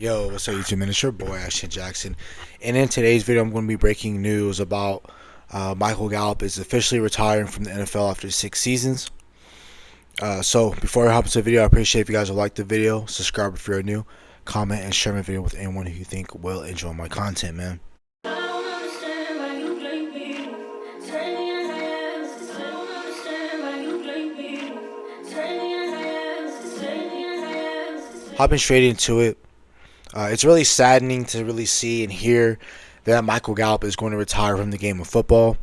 Yo, what's up YouTube man? It's your boy Ashton Jackson, and in today's video I'm going to be breaking news about Michael Gallup is officially retiring from the NFL after 6 seasons. So before I hop into the video, I appreciate if you guys will like the video, subscribe if you're new, comment and share my video with anyone who you think will enjoy my content, man. Hopping straight into it. It's really saddening to really see and hear that Michael Gallup is going to retire from the game of football.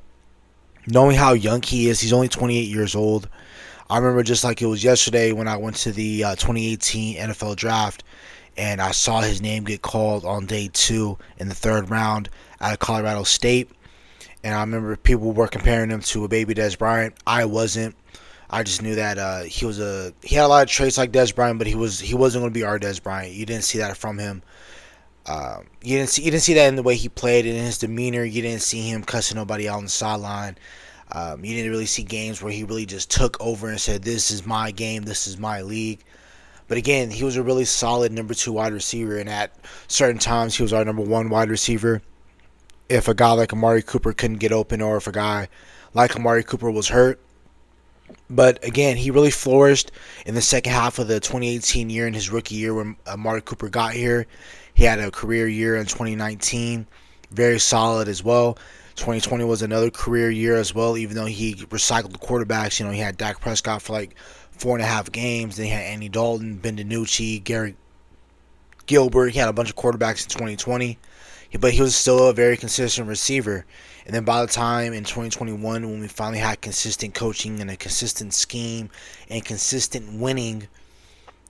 Knowing how young he is, he's only 28 years old. I remember just like it was yesterday when I went to the 2018 NFL Draft and I saw his name get called on day 2 in the 3rd round out of Colorado State. And I remember people were comparing him to a baby Dez Bryant. I wasn't. I just knew that he had a lot of traits like Dez Bryant, but he wasn't going to be our Dez Bryant. You didn't see that from him. You didn't see that in the way he played and in his demeanor. You didn't see him cussing nobody out on the sideline. You didn't really see games where he really just took over and said, "This is my game. This is my league." But again, he was a really solid number 2 wide receiver, and at certain times he was our number 1 wide receiver. If a guy like Amari Cooper couldn't get open, or if a guy like Amari Cooper was hurt. But again, he really flourished in the second half of the 2018 year, in his rookie year when Amari Cooper got here. He had a career year in 2019, very solid as well. 2020 was another career year as well, even though he recycled the quarterbacks. You know, he had Dak Prescott for like 4.5 games. Then he had Andy Dalton, Ben DiNucci, Gary Gilbert. He had a bunch of quarterbacks in 2020. But he was still a very consistent receiver. And then by the time in 2021, when we finally had consistent coaching and a consistent scheme and consistent winning,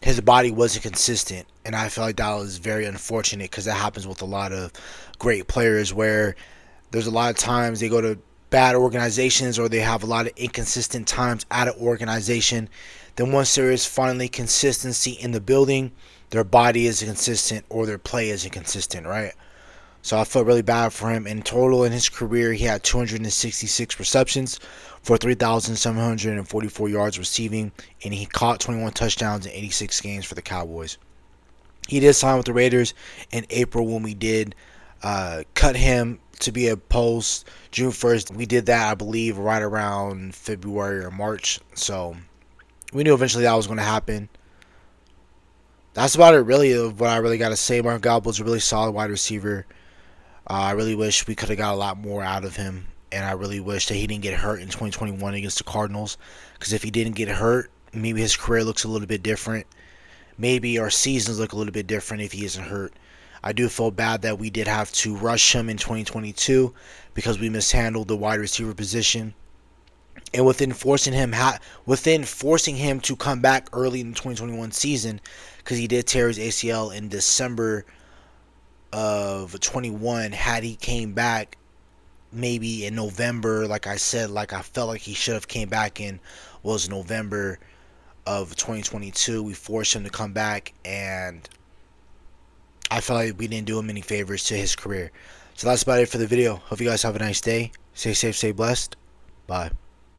his body wasn't consistent. And I feel like that was very unfortunate, because that happens with a lot of great players, where there's a lot of times they go to bad organizations or they have a lot of inconsistent times at an organization. Then once there is finally consistency in the building, their body isn't consistent or their play isn't consistent, right? So I felt really bad for him. In total, in his career, he had 266 receptions for 3,744 yards receiving, and he caught 21 touchdowns in 86 games for the Cowboys. He did sign with the Raiders in April when we did cut him to be a post June 1st. We did that, I believe, right around February or March. So we knew eventually that was going to happen. That's about it, really, of what I really got to say. Mark Gallup was a really solid wide receiver. I really wish we could have got a lot more out of him, and I really wish that he didn't get hurt in 2021 against the Cardinals, because if he didn't get hurt, maybe his career looks a little bit different. Maybe our seasons look a little bit different if he isn't hurt. I do feel bad that we did have to rush him in 2022 because we mishandled the wide receiver position. And within forcing him to come back early in the 2021 season, because he did tear his ACL in December of 21. Had he came back maybe in November, like I said, like I felt like he should have came back in, was November of 2022. We forced him to come back, and I felt like we didn't do him any favors to his career. So that's about it for the video. Hope you guys have a nice day. Stay safe, stay blessed. Bye.